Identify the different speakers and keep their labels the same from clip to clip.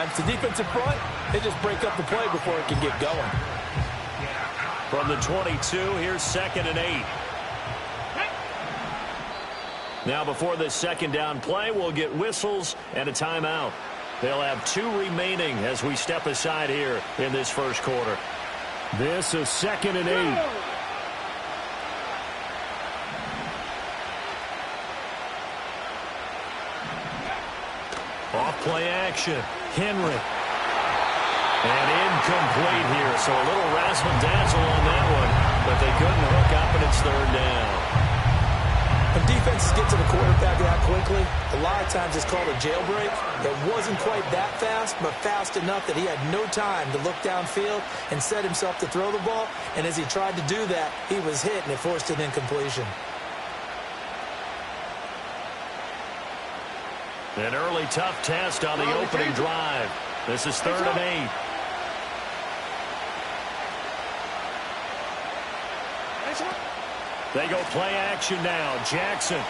Speaker 1: times, the defensive front, they just break up the play before it can get going.
Speaker 2: From the 22, here's 2nd and 8. Now before this second down play, we'll get whistles and a timeout. They'll have 2 remaining as we step aside here in this first quarter.
Speaker 3: This is 2nd and 8.
Speaker 2: Off play action. Henry. And incomplete here. So a little razzle-dazzle on that one. But they couldn't hook up, and it's 3rd down.
Speaker 1: When defenses get to the quarterback that quickly, a lot of times it's called a jailbreak. It wasn't quite that fast, but fast enough that he had no time to look downfield and set himself to throw the ball. And as he tried to do that, he was hit, and it forced an incompletion.
Speaker 2: An early tough test on the opening drive. This is 3rd and 8. They go play action now. Jackson.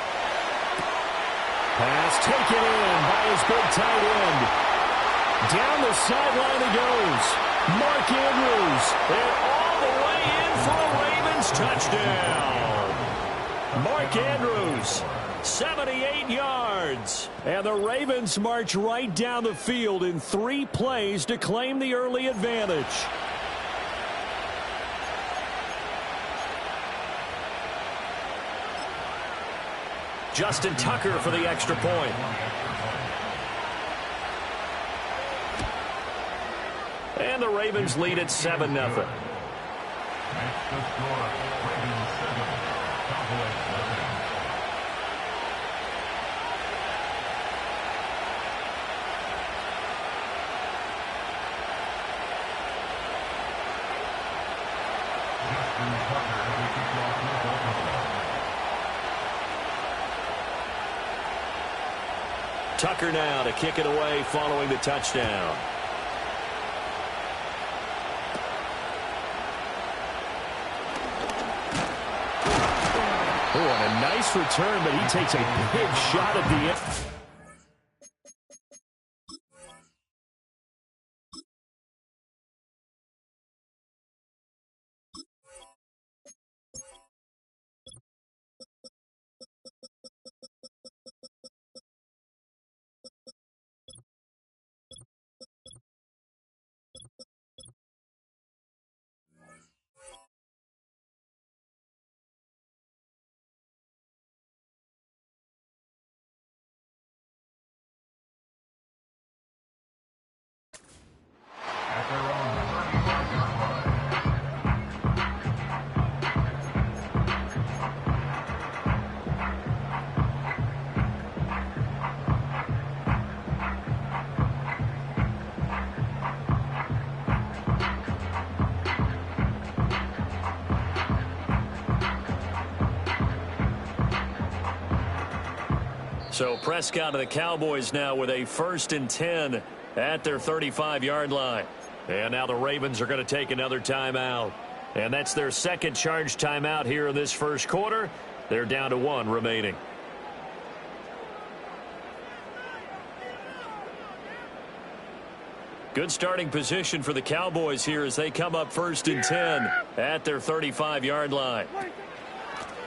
Speaker 3: Pass taken in by his big tight end. Down the sideline he goes. Mark Andrews.
Speaker 2: And all the way in for a Ravens touchdown. Mark Andrews, 78 yards.
Speaker 3: And the Ravens march right down the field in 3 plays to claim the early advantage.
Speaker 2: Justin Tucker for the extra point. And the Ravens lead at 7-0. Tucker now to kick it away following the touchdown.
Speaker 3: Oh, and a nice return, but he takes a big shot at the end.
Speaker 2: So Prescott and the Cowboys now with a 1st and 10 at their 35-yard line. And now the Ravens are going to take another timeout. And that's their 2nd charge timeout here in this first quarter. They're down to 1 remaining. Good starting position for the Cowboys here as they come up 1st and 10 at their 35-yard line.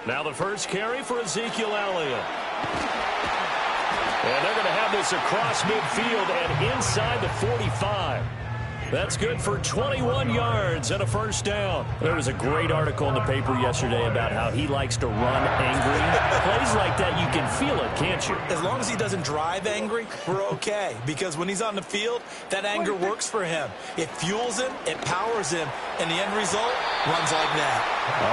Speaker 2: Now the first carry for Ezekiel Elliott. And they're going to have this across midfield and inside the 45. That's good for 21 yards and a 1st down.
Speaker 3: There was a great article in the paper yesterday about how he likes to run angry. Plays like that, you can feel it, can't you?
Speaker 1: As long as he doesn't drive angry, we're okay. Because when he's on the field, that anger works for him. It fuels him, it powers him, and the end result runs like that.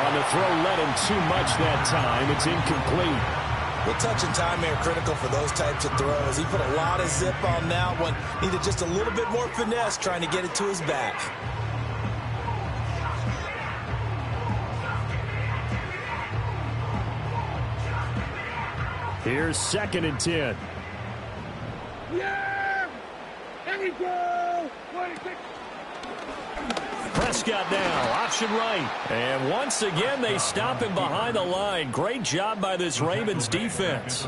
Speaker 3: On the throw led him too much that time. It's incomplete.
Speaker 1: Well, touch and time are critical for those types of throws. He put a lot of zip on that one. Needed just a little bit more finesse trying to get it to his back.
Speaker 3: Here's 2nd and 10.
Speaker 4: Yeah! There we go! 26.
Speaker 2: Prescott now, option right. And once again, they stop him behind the line. Great job by this Ravens defense.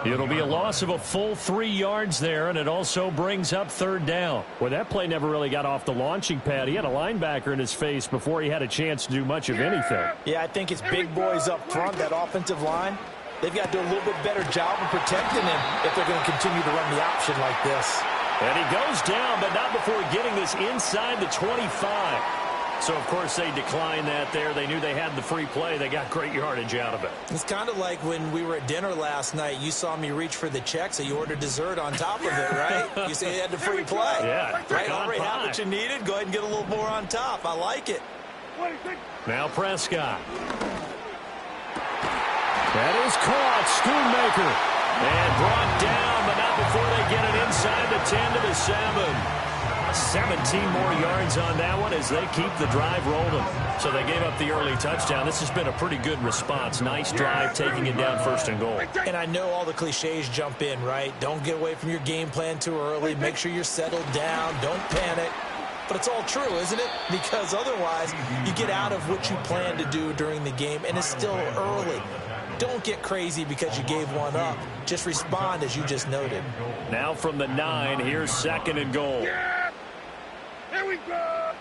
Speaker 2: It'll be a loss of a full 3 yards there, and it also brings up third down.
Speaker 3: Well, that play never really got off the launching pad. He had a linebacker in his face before he had a chance to do much of anything.
Speaker 1: Yeah, I think it's big boys up front, that offensive line. They've got to do a little bit better job of protecting him if they're going to continue to run the option like this.
Speaker 2: And he goes down, but not before getting this inside the 25. So, of course, they declined that there. They knew they had the free play. They got great yardage out of it.
Speaker 1: It's kind of like when we were at dinner last night. You saw me reach for the check, so you ordered dessert on top of it, right? You say you had the free play.
Speaker 2: Yeah.
Speaker 1: Right, already had what you needed. Go ahead and get a little more on top. I like it.
Speaker 2: Now Prescott.
Speaker 3: That is caught. Schoonmaker.
Speaker 2: And brought down, but not before they get it inside the 10 to the 7. 17 more yards on that one as they keep the drive rolling. So they gave up the early touchdown. This has been a pretty good response. Nice drive, taking it down 1st and goal.
Speaker 1: And I know all the cliches jump in, right? Don't get away from your game plan too early. Make sure you're settled down. Don't panic. But it's all true, isn't it? Because otherwise, you get out of what you plan to do during the game, and it's still early. Don't get crazy because you gave one up. Just respond as you just noted.
Speaker 2: Now from the 9, here's 2nd and goal.
Speaker 4: Here we go.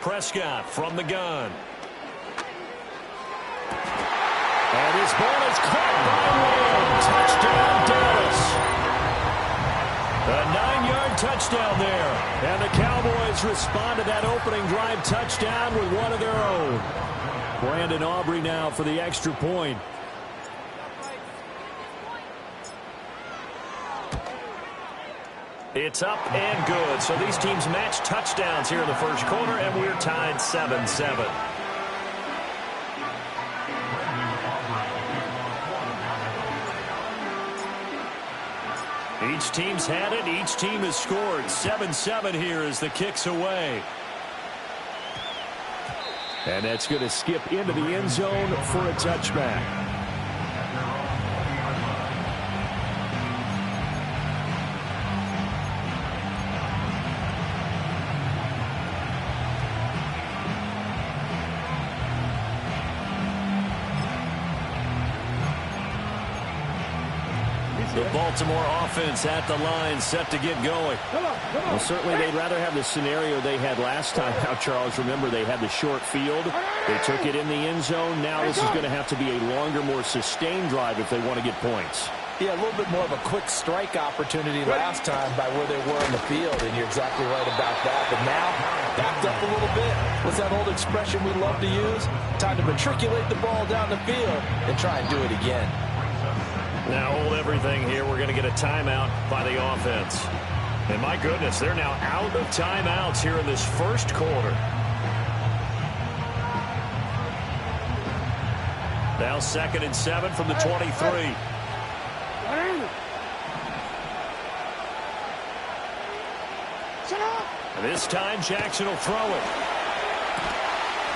Speaker 2: Prescott from the gun.
Speaker 3: And his ball is caught by Lamb. Touchdown, Dallas. A 9-yard touchdown there. And the Cowboys respond to that opening drive touchdown with one of their own. Brandon Aubrey now for the extra point.
Speaker 2: It's up and good. So these teams match touchdowns here in the first quarter, and we're tied 7-7. Each team's had it. Each team has scored. 7-7 here as the kick's away.
Speaker 3: And that's going to skip into the end zone for a touchback.
Speaker 2: The Baltimore offense at the line, set to get going.
Speaker 3: Well, certainly they'd rather have the scenario they had last time. Now, Charles, remember they had the short field. They took it in the end zone. Now this is going to have to be a longer, more sustained drive if they want to get points.
Speaker 1: Yeah, a little bit more of a quick strike opportunity last time by where they were in the field, and you're exactly right about that. But now, backed up a little bit. What's that old expression we love to use? Time to matriculate the ball down the field and try and do it again.
Speaker 2: Now hold everything here. We're going to get a timeout by the offense. And my goodness, they're now out of timeouts here in this first quarter. Now 2nd and 7 from the 23. This time Jackson will throw it.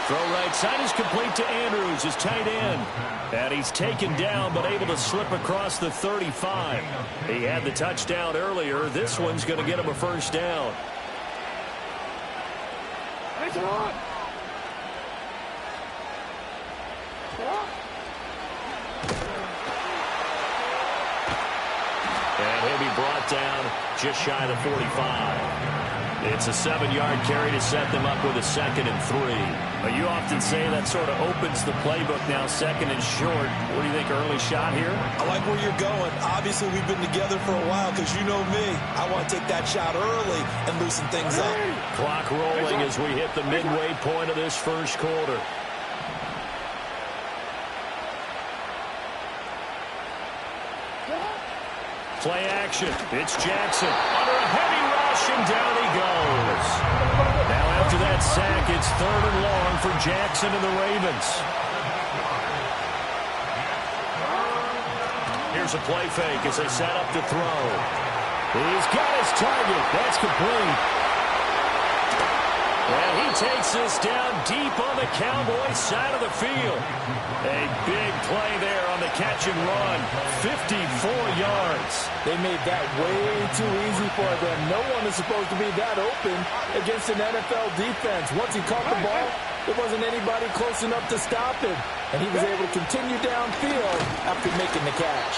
Speaker 2: Throw right side is complete to Andrews, his tight end. And he's taken down, but able to slip across the 35. He had the touchdown earlier. This one's going to get him a first down. And he'll be brought down just shy of the 45. It's a 7-yard carry to set them up with a 2nd and 3. You often say that sort of opens the playbook now, 2nd and short. What do you think, early shot here?
Speaker 1: I like where you're going. Obviously, we've been together for a while because you know me. I want to take that shot early and loosen things up.
Speaker 2: Clock rolling as we hit the midway point of this first quarter. Play action. It's Jackson under a heavy rush, and down he goes. Now after that sack, it's 3rd and long for Jackson and the Ravens. Here's a play fake as they set up to throw.
Speaker 3: He's got his target. That's complete.
Speaker 2: And he takes this down deep on the Cowboys side of the field. A big play there on the catch and run. 54 yards.
Speaker 1: They made that way too easy for them. No one is supposed to be that open against an NFL defense. Once he caught the ball, there wasn't anybody close enough to stop him. And he was able to continue downfield after making the catch.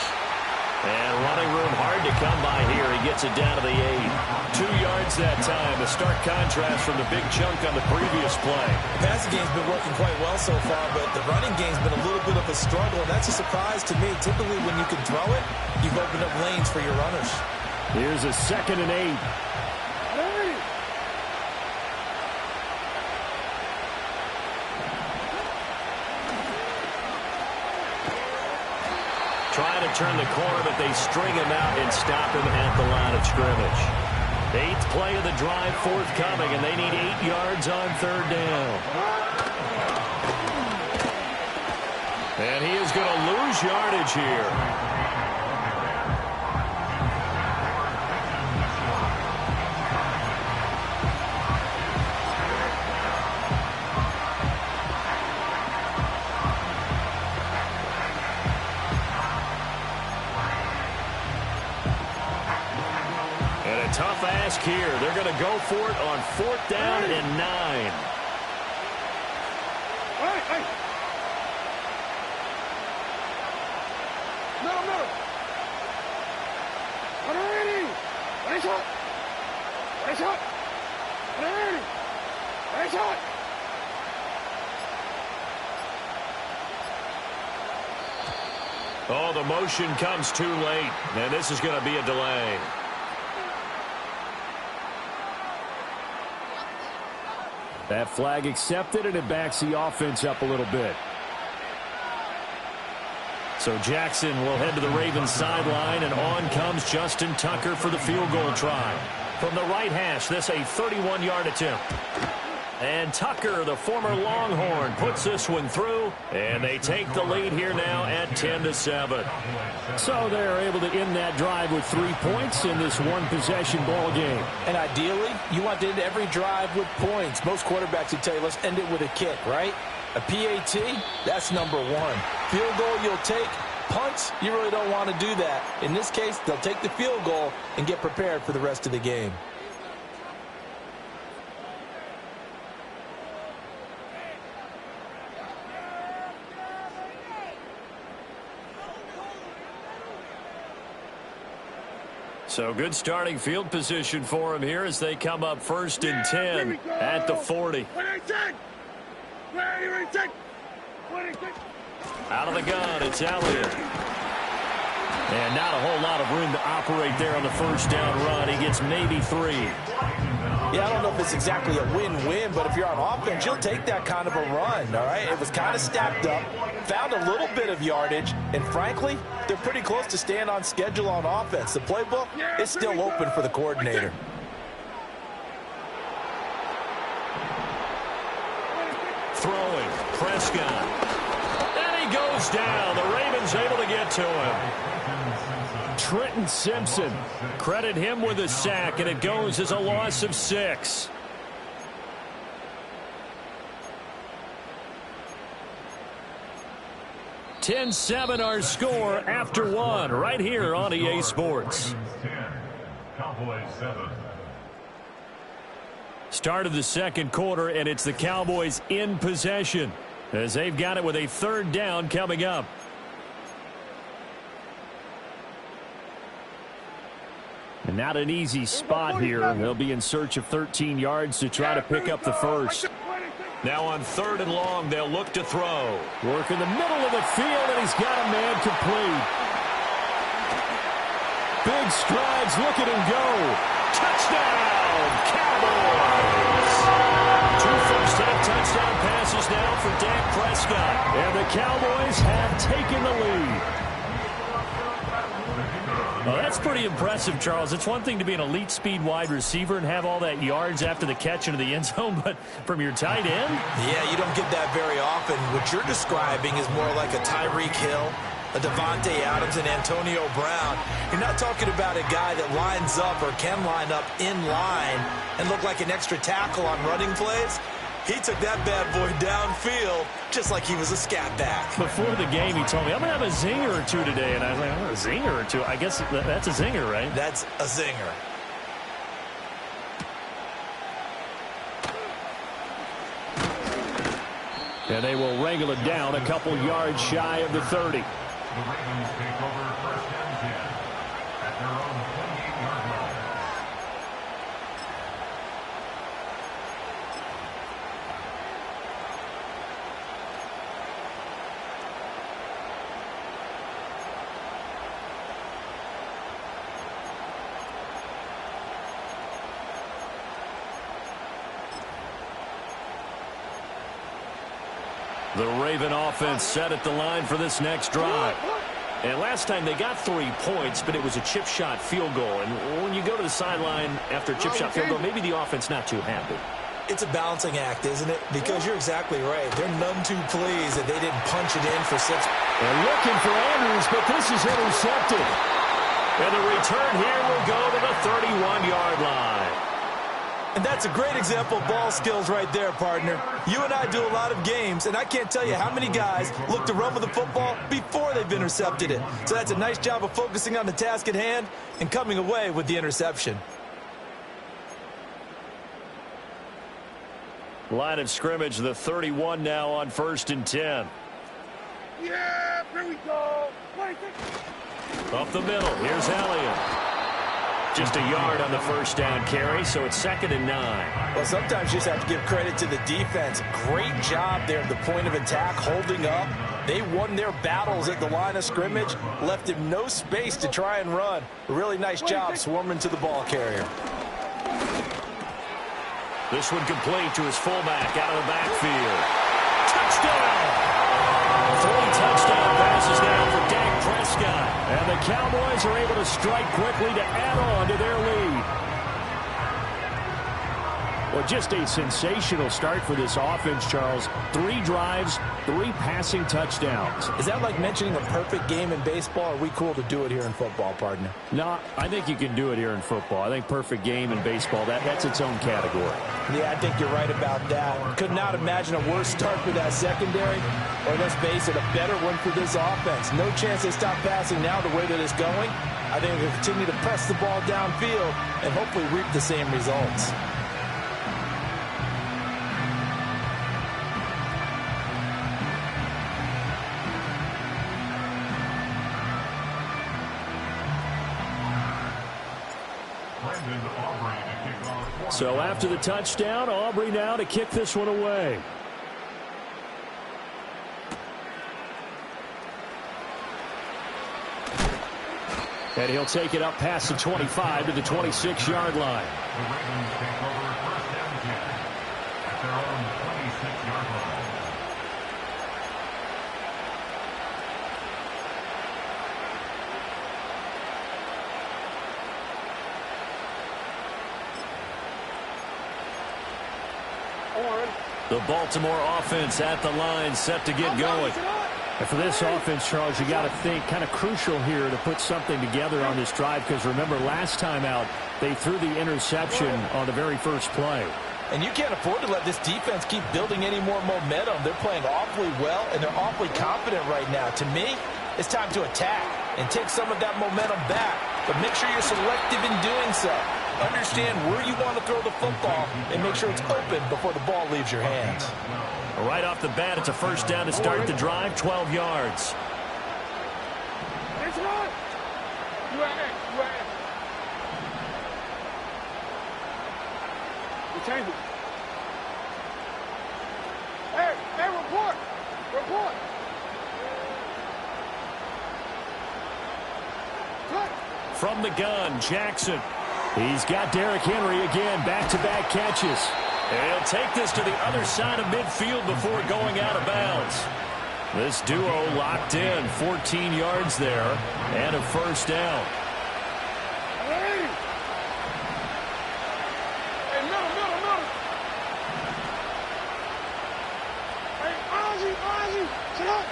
Speaker 2: And running room hard to come by here. He gets it down to the 8. 2 yards that time. A stark contrast from the big chunk on the previous play.
Speaker 1: The passing game's been working quite well so far, but the running game's been a little bit of a struggle, and that's a surprise to me. Typically, when you can throw it, you've opened up lanes for your runners.
Speaker 3: Here's a 2nd and 8.
Speaker 2: Trying to turn the corner, but they string him out and stop him at the line of scrimmage. 8th play of the drive forthcoming, and they need 8 yards on 3rd down. And he is going to lose yardage here. Tough ask here. They're going to go for it on 4th down and 9.
Speaker 4: Hey. No. Ready. Ready shot. Ready shot.
Speaker 2: Oh, the motion comes too late, and this is going to be a delay.
Speaker 3: That flag accepted, and it backs the offense up a little bit.
Speaker 2: So Jackson will head to the Ravens sideline, and on comes Justin Tucker for the field goal try. From the right hash, this a 31-yard attempt. And Tucker, the former Longhorn, puts this one through, and they take the lead here now at 10-7.
Speaker 3: So they're able to end that drive with 3 points in this one-possession ball game.
Speaker 1: And ideally, you want to end every drive with points. Most quarterbacks would tell you, let's end it with a kick, right? A PAT, that's number 1. Field goal you'll take. Punts, you really don't want to do that. In this case, they'll take the field goal and get prepared for the rest of the game.
Speaker 2: So good starting field position for him here as they come up 1st and 10 at the 40. Out of the gun, it's Elliott. And not a whole lot of room to operate there on the 1st down run. He gets maybe 3.
Speaker 1: Yeah, I don't know if it's exactly a win-win, but if you're on offense, you'll take that kind of a run, all right? It was kind of stacked up, found a little bit of yardage, and frankly, they're pretty close to staying on schedule on offense. The playbook is still open for the coordinator.
Speaker 2: Throwing, Prescott. And he goes down. The Ravens able to get to him.
Speaker 3: Trenton Simpson.
Speaker 2: Credit him with a sack, and it goes as a loss of 6. (10-7) our score after 1 right here on EA Sports. Start of the 2nd quarter, and it's the Cowboys in possession as they've got it with a 3rd down coming up.
Speaker 3: And not an easy spot here. They'll be in search of 13 yards to try to pick up the first.
Speaker 2: Now on 3rd and long, they'll look to throw.
Speaker 3: Work in the middle of the field, and he's got a man complete. Big strides, look at him go.
Speaker 2: Touchdown, Cowboys! 2 first-half touchdown passes now for Dak Prescott.
Speaker 3: And the Cowboys have taken the lead.
Speaker 2: Well, that's pretty impressive, Charles. It's one thing to be an elite speed wide receiver and have all that yards after the catch into the end zone, but from your tight end?
Speaker 1: Yeah, you don't get that very often. What you're describing is more like a Tyreek Hill, a Devontae Adams, and Antonio Brown. You're not talking about a guy that lines up or can line up in line and look like an extra tackle on running plays. He took that bad boy downfield just like he was a scat back.
Speaker 3: Before the game, he told me, I'm going to have a zinger or two today. And I was like, oh, a zinger or two? I guess that's a zinger, right?
Speaker 1: That's a zinger.
Speaker 3: And they will wrangle it down a couple yards shy of the 30.
Speaker 5: The Ravens take over first and 10 at their own 28-yard line.
Speaker 2: The Raven offense set at the line for this next drive.
Speaker 3: And last time they got 3 points, but it was a chip shot field goal. And when you go to the sideline after a chip shot field goal, maybe the offense not too happy.
Speaker 1: It's a balancing act, isn't it? Because you're exactly right. They're none too pleased that they didn't punch it in for 6.
Speaker 3: They're looking for Andrews, but this is intercepted. And the return here will go to the 31-yard line.
Speaker 1: And that's a great example of ball skills right there, partner. You and I do a lot of games, and I can't tell you how many guys look to run with the football before they've intercepted it. So that's a nice job of focusing on the task at hand and coming away with the interception.
Speaker 2: Line of scrimmage, the 31 now on 1st and 10.
Speaker 4: Yeah, here we go.
Speaker 2: Up the middle, here's Elliott. Just a yard on the first down carry, so it's 2nd and 9.
Speaker 1: Well, sometimes you just have to give credit to the defense. Great job there at the point of attack, holding up. They won their battles at the line of scrimmage, left him no space to try and run. A really nice job swarming to the ball carrier.
Speaker 2: This one complete to his fullback out of the backfield. Touchdown! 3 touchdown passes now for Dak Prescott.
Speaker 3: And the Cowboys are able to strike quickly to add on to their lead. Well, just a sensational start for this offense, Charles. 3 drives, 3 passing touchdowns.
Speaker 1: Is that like mentioning a perfect game in baseball? Or are we cool to do it here in football, partner?
Speaker 3: No, I think you can do it here in football. I think perfect game in baseball, that's its own category.
Speaker 1: Yeah, I think you're right about that. Could not imagine a worse start for that secondary, or let's face it, a better one for this offense. No chance they stop passing now the way that it's going. I think they'll continue to press the ball downfield and hopefully reap the same results.
Speaker 3: So after the touchdown, Aubrey now to kick this one away. And he'll take it up past the 25 to the 26-yard line.
Speaker 5: The Ravens take over first and 10 at their own 26-yard line.
Speaker 2: The Baltimore offense at the line, set to get going.
Speaker 3: And for this offense, Charles, you got to think kind of crucial here to put something together on this drive, because remember last time out they threw the interception on the very first play.
Speaker 1: And you can't afford to let this defense keep building any more momentum. They're playing awfully well, and they're awfully confident right now. To me, it's time to attack and take some of that momentum back, but make sure you're selective in doing so. Understand where you want to throw the football and make sure it's open before the ball leaves your hands.
Speaker 2: Right off the bat, it's a first down to start the drive, 12 yards.
Speaker 4: It's right. You right there. You right there. You change it. Hey, report. Report. Good.
Speaker 2: From the gun, Jackson.
Speaker 3: He's got Derrick Henry again, back-to-back catches.
Speaker 2: And he'll take this to the other side of midfield before going out of bounds. This duo locked in, 14 yards there, and a first down.
Speaker 4: Hey, middle. Hey, Ozzy, sit up.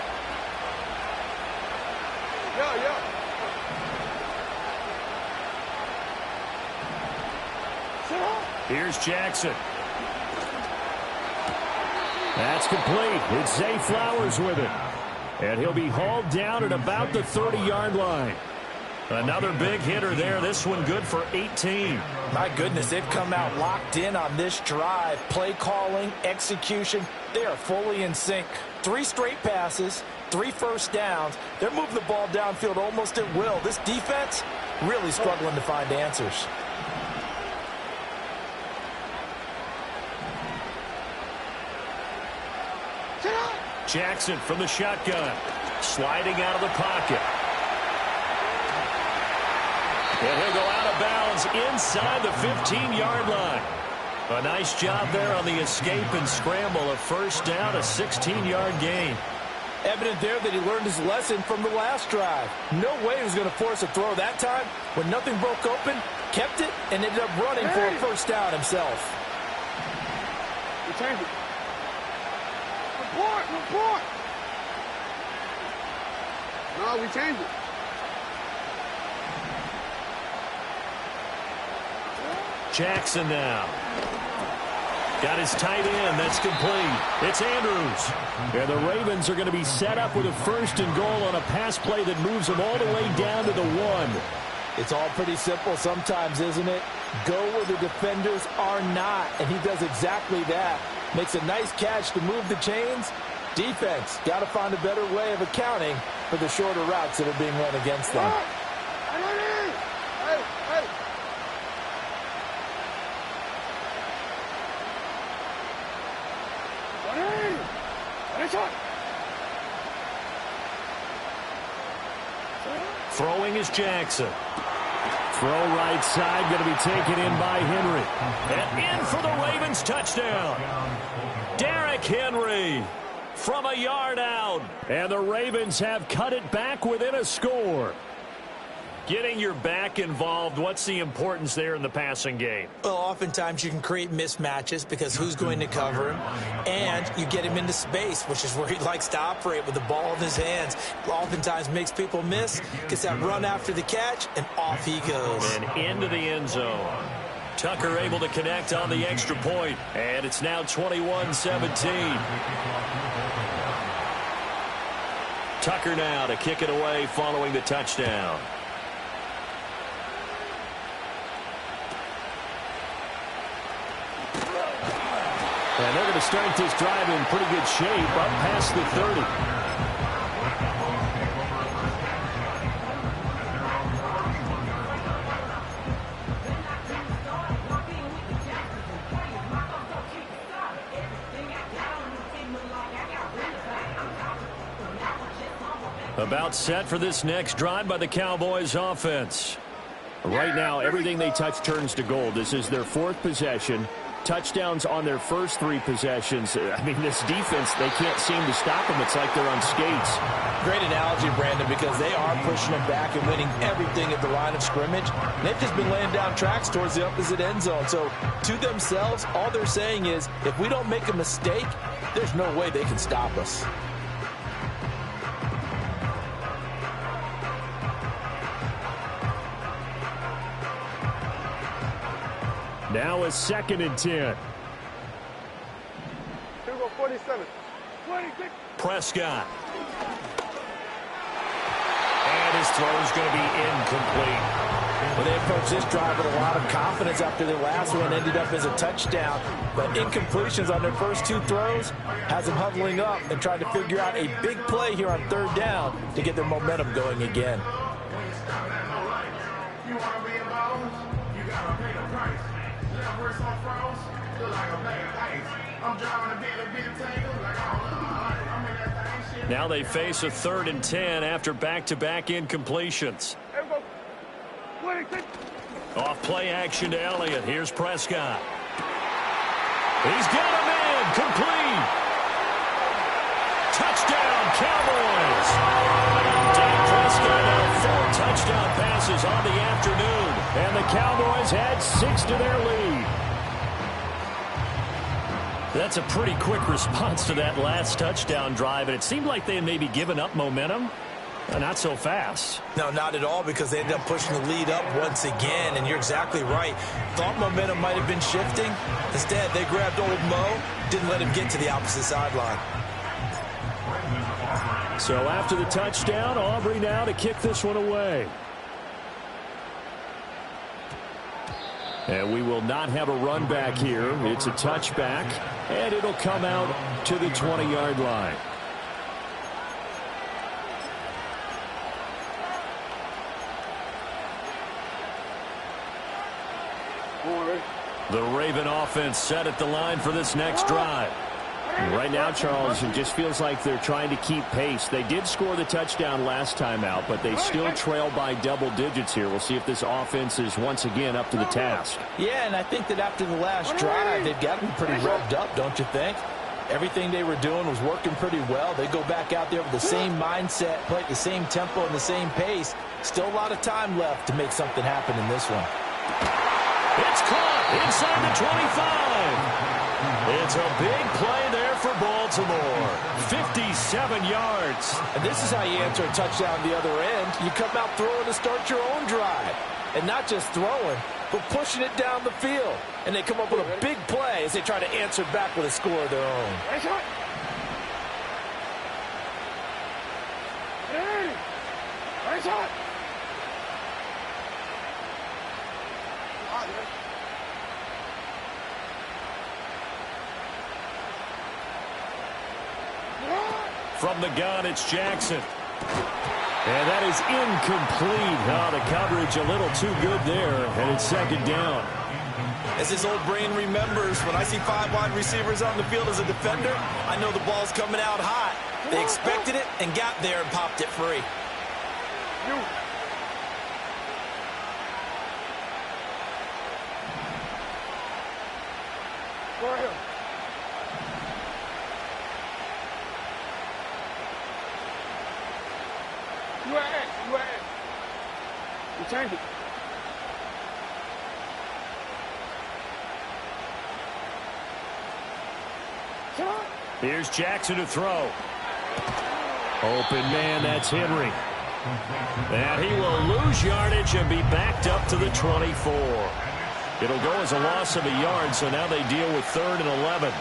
Speaker 4: Yeah. Sit up.
Speaker 2: Here's Jackson.
Speaker 3: That's complete. It's Zay Flowers with it. And he'll be hauled down at about the 30-yard line.
Speaker 2: Another big hitter there. This one good for 18.
Speaker 1: My goodness, they've come out locked in on this drive. Play calling, execution, they are fully in sync. 3 straight passes, 3 first downs. They're moving the ball downfield almost at will. This defense really struggling to find answers.
Speaker 2: Jackson from the shotgun. Sliding out of the pocket. And he'll go out of bounds inside the 15-yard line. A nice job there on the escape and scramble. A first down, a 16-yard gain.
Speaker 1: Evident there that he learned his lesson from the last drive. No way he was going to force a throw that time. When nothing broke open, kept it, and ended up running for a first down himself.
Speaker 4: We changed it. Report! No, we changed it.
Speaker 2: Jackson now. Got his tight end. That's complete. It's Andrews.
Speaker 3: And the Ravens are going to be set up with a 1st and goal on a pass play that moves them all the way down to the 1.
Speaker 1: It's all pretty simple sometimes, isn't it? Go where the defenders are not, and he does exactly that. Makes a nice catch to move the chains. Defense, got to find a better way of accounting for the shorter routes that are being run against them.
Speaker 2: Throwing is Jackson.
Speaker 3: Throw right side, going to be taken in by Henry.
Speaker 2: And in for the Ravens touchdown. Derrick Henry from a yard out.
Speaker 3: And the Ravens have cut it back within a score.
Speaker 2: Getting your back involved, what's the importance there in the passing game?
Speaker 1: Well, oftentimes you can create mismatches because who's going to cover him, and you get him into space, which is where he likes to operate with the ball in his hands. Oftentimes makes people miss, gets that run after the catch, and off he goes.
Speaker 2: And into the end zone. Tucker able to connect on the extra point, and it's now 21-17. Tucker now to kick it away following the touchdown.
Speaker 3: And they're going to start this drive in pretty good shape up past the 30.
Speaker 2: About set for this next drive by the Cowboys offense.
Speaker 3: Right now, everything they touch turns to gold. This is their 4th possession. Touchdowns on their first 3 possessions. I mean, this defense, they can't seem to stop them. It's like they're on skates.
Speaker 1: Great analogy, Brandon, because they are pushing them back and winning everything at the line of scrimmage. They've just been laying down tracks towards the opposite end zone. So, to themselves, all they're saying is, if we don't make a mistake, there's no way they can stop us.
Speaker 3: Now a 2nd and 10.
Speaker 4: Here we go, 47.
Speaker 2: Prescott. And his throw is going to be incomplete.
Speaker 1: Well, they approached this drive with a lot of confidence after their last one ended up as a touchdown. But incompletions on their first 2 throws has them huddling up and trying to figure out a big play here on 3rd down to get their momentum going again.
Speaker 2: Now they face a 3rd and 10 after back-to-back incompletions. Off play action to Elliott. Here's Prescott. He's got him in. Complete. Touchdown, Cowboys. Dak Prescott now 4 touchdown passes on the afternoon.
Speaker 3: And the Cowboys add 6 to their lead.
Speaker 2: That's a pretty quick response to that last touchdown drive, and it seemed like they had maybe given up momentum. Not so fast.
Speaker 1: No, not at all, because they ended up pushing the lead up once again, and you're exactly right. Thought momentum might have been shifting. Instead, they grabbed old Mo, didn't let him get to the opposite sideline.
Speaker 3: So after the touchdown, Aubrey now to kick this one away. And we will not have a run back here. It's a touchback, and it'll come out to the 20-yard line.
Speaker 2: The Raven offense set at the line for this next drive.
Speaker 3: Right now, Charles, it just feels like they're trying to keep pace. They did score the touchdown last time out, but they still trail by double digits here. We'll see if this offense is once again up to the task.
Speaker 1: Yeah, and I think that after the last drive, they've got to be pretty revved up, don't you think? Everything they were doing was working pretty well. They go back out there with the same mindset, play at the same tempo and the same pace. Still a lot of time left to make something happen in this one.
Speaker 2: It's caught inside the 25. It's a big play there for Baltimore. 57 yards.
Speaker 1: And this is how you answer a touchdown the other end. You come out throwing to start your own drive. And not just throwing, but pushing it down the field. And they come up with a big play as they try to answer back with a score of their own.
Speaker 2: From the gun, it's Jackson. And that is incomplete. Oh, the coverage a little too good there, and it's second down.
Speaker 1: As his old brain remembers, when I see 5 wide receivers on the field as a defender, I know the ball's coming out hot. They expected it and got there and popped it free.
Speaker 4: Go ahead. You change it.
Speaker 2: Here's Jackson to throw. Open man, that's Henry. And he will lose yardage and be backed up to the 24. It'll go as a loss of a yard, so now they deal with 3rd and 11.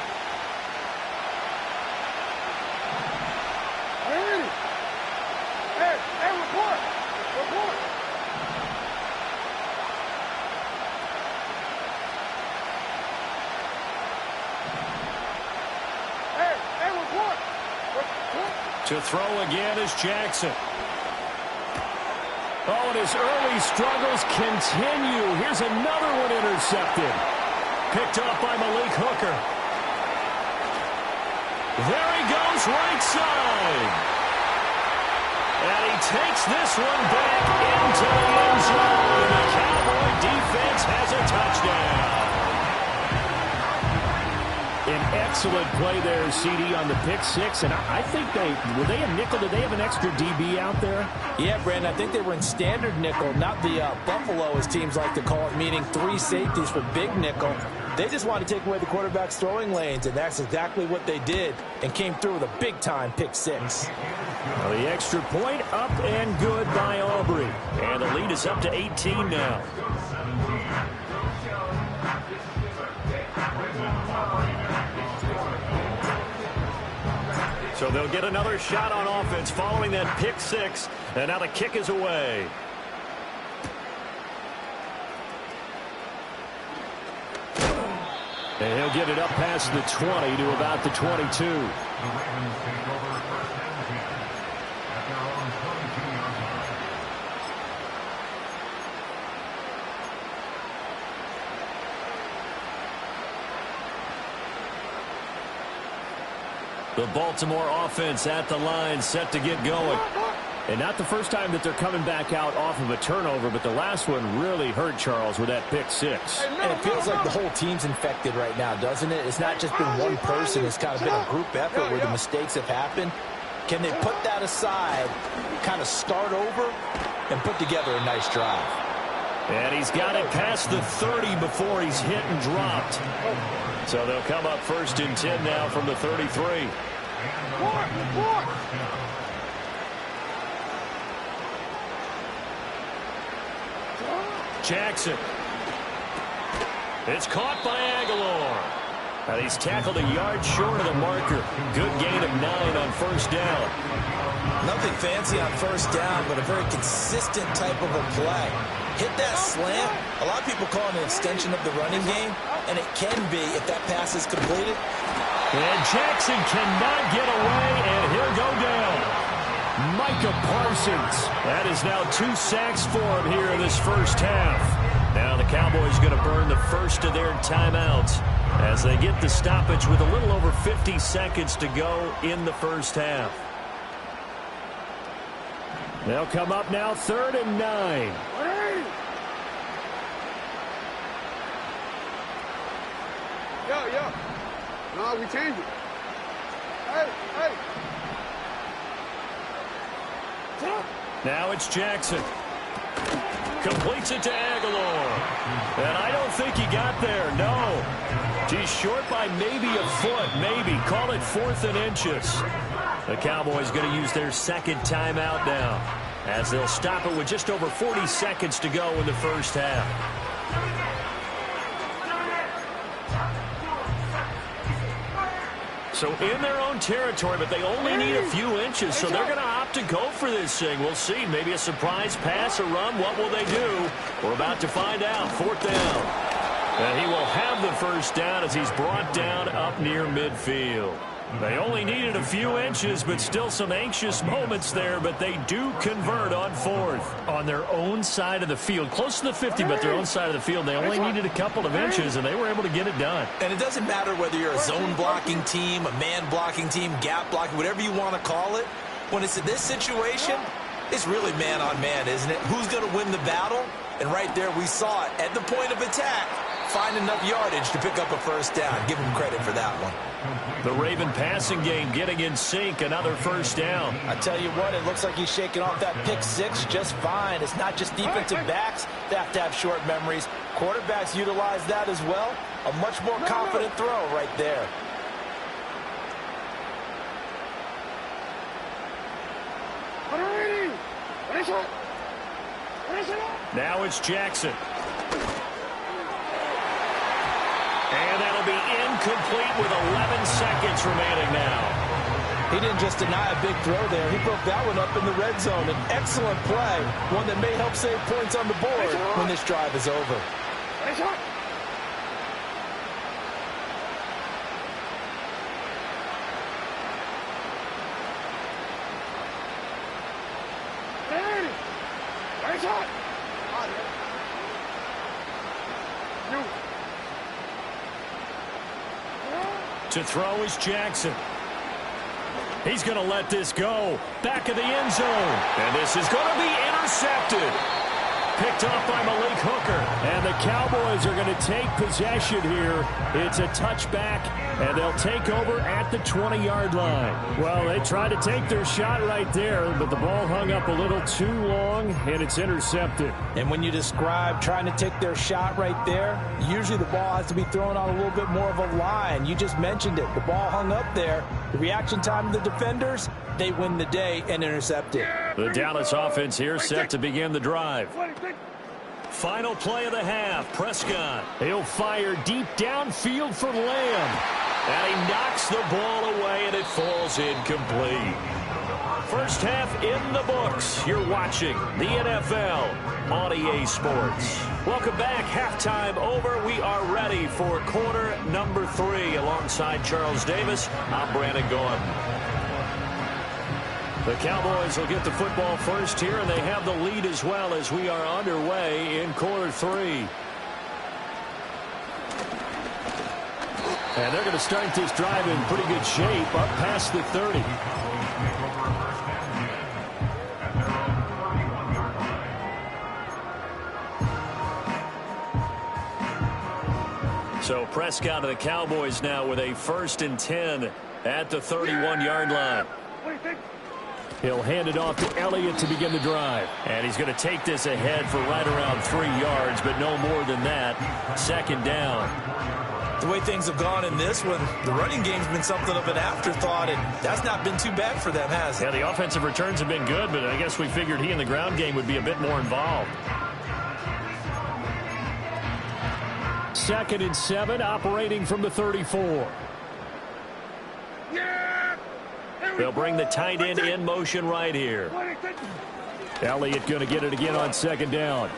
Speaker 2: To throw again is Jackson. Oh, and his early struggles continue. Here's another one intercepted. Picked up by Malik Hooker. There he goes, right side. And he takes this one back into the end zone. The Cowboy defense has a touchdown.
Speaker 3: An excellent play there, CD, on the pick six. And I think were they a nickel? Did they have an extra DB out there?
Speaker 1: Yeah, Brandon, I think they were in standard nickel, not the Buffalo, as teams like to call it, meaning 3 safeties for big nickel. They just wanted to take away the quarterback's throwing lanes, and that's exactly what they did, and came through with a big-time pick six.
Speaker 3: Well, the extra point up and good by Aubrey.
Speaker 2: And the lead is up to 18 now. So they'll get another shot on offense following that pick six. And now the kick is away.
Speaker 3: And he'll get it up past the 20 to about the 22.
Speaker 5: The Ravens take over 1st and 10 at their own 22-yard line.
Speaker 2: The Baltimore offense at the line, set to get going.
Speaker 3: And not the first time that they're coming back out off of a turnover, but the last one really hurt, Charles, with that pick six.
Speaker 1: And it feels like the whole team's infected right now, doesn't it? It's not just been one person. It's kind of been a group effort where the mistakes have happened. Can they put that aside, kind of start over, and put together a nice drive?
Speaker 2: And he's got it past the 30 before he's hit and dropped. So they'll come up 1st and 10 now from the 33. Jackson. It's caught by Aguilar. And he's tackled a yard short of the marker. Good gain of 9 on first down.
Speaker 1: Nothing fancy on first down, but a very consistent type of a play. Hit that slant. A lot of people call it an extension of the running game, and it can be if that pass is completed.
Speaker 2: And Jackson cannot get away, and he'll go down. Micah Parsons. That is now 2 sacks for him here in this first half. Now the Cowboys going to burn the first of their timeouts as they get the stoppage with a little over 50 seconds to go in the first half. They'll come up now 3rd and 9.
Speaker 4: Yo. No, we changed it. Hey.
Speaker 2: Now it's Jackson. Completes it to Aguilar. And I don't think he got there, no. He's short by maybe a foot, maybe. Call it 4th and inches. The Cowboys going to use their second timeout now as they'll stop it with just over 40 seconds to go in the first half. So in their own territory, but they only need a few inches, so they're going to opt to go for this thing. We'll see. Maybe a surprise pass, a run. What will they do? We're about to find out. 4th down. And he will have the first down as he's brought down up near midfield. They only needed a few inches, but still some anxious moments there, but they do convert on 4th. On their own side of the field, close to the 50, but their own side of the field, they only needed a couple of inches, and they were able to get it done.
Speaker 1: And it doesn't matter whether you're a zone blocking team, a man blocking team, gap blocking, whatever you want to call it. When it's in this situation, it's really man on man, isn't it? Who's going to win the battle? And right there we saw it at the point of attack. Find enough yardage to pick up a first down. Give him credit for that one.
Speaker 2: The Raven passing game getting in sync. Another first down.
Speaker 1: I tell you what, it looks like he's shaking off that pick 6 just fine. It's not just defensive backs that have to have short memories. Quarterbacks utilize that as well. A much more confident throw right there.
Speaker 2: Now it's Jackson. And that'll be incomplete with 11 seconds remaining now.
Speaker 1: He didn't just deny a big throw there. He broke that one up in the red zone. An excellent play, one that may help save points on the board when this drive is over.
Speaker 2: To throw is Jackson. He's going to let this go. Back of the end zone. And this is going to be intercepted. Picked off by Malik Hooker. And the Cowboys are going to take possession here. It's a touchback, and they'll take over at the 20-yard line. Well, they tried to take their shot right there, but the ball hung up a little too long, and it's intercepted.
Speaker 1: And when you describe trying to take their shot right there, usually the ball has to be thrown on a little bit more of a line. You just mentioned it. The ball hung up there. The reaction time of the defenders, they win the day and intercept it.
Speaker 2: The Dallas offense here set to begin the drive. Final play of the half. Prescott. He'll fire deep downfield for Lamb. And he knocks the ball away, and it falls incomplete. First half in the books. You're watching the NFL on EA Sports. Welcome back. Halftime over. We are ready for quarter number 3. Alongside Charles Davis, I'm Brandon Gordon. The Cowboys will get the football first here, and they have the lead as well as we are underway in quarter 3. And they're going to start this drive in pretty good shape up past the 30. So Prescott of the Cowboys now with a 1st and 10 at the 31-yard line. He'll hand it off to Elliott to begin the drive. And he's going to take this ahead for right around 3 yards, but no more than that. 2nd down.
Speaker 1: The way things have gone in this one, the running game's been something of an afterthought, and that's not been too bad for them, has it?
Speaker 2: Yeah, the offensive returns have been good, but I guess we figured he in the ground game would be a bit more involved.
Speaker 3: 2nd and 7, operating from the 34.
Speaker 2: They'll bring the tight end in motion right here.
Speaker 3: Elliott going to get it again on 2nd down.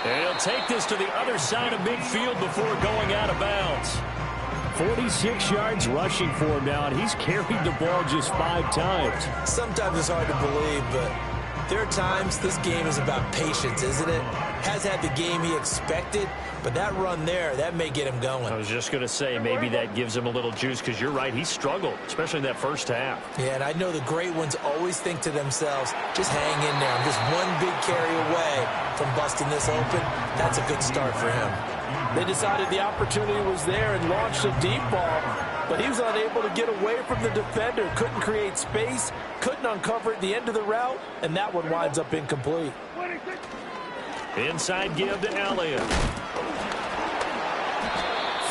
Speaker 2: And he'll take this to the other side of midfield before going out of bounds.
Speaker 3: 46 yards rushing for him now, and he's carried the ball just 5 times.
Speaker 1: Sometimes it's hard to believe, but there are times this game is about patience, isn't it? Has had the game he expected, but that run there, that may get him going.
Speaker 2: I was just going to say, maybe that gives him a little juice, because you're right, he struggled, especially in that first half.
Speaker 1: Yeah, and I know the great ones always think to themselves, just hang in there. I'm just one big carry away from busting this open. That's a good start for him.
Speaker 6: They decided the opportunity was there and launched a deep ball, but he was unable to get away from the defender, couldn't create space, couldn't uncover at the end of the route, and that one winds up incomplete.
Speaker 2: Inside give to Elliott.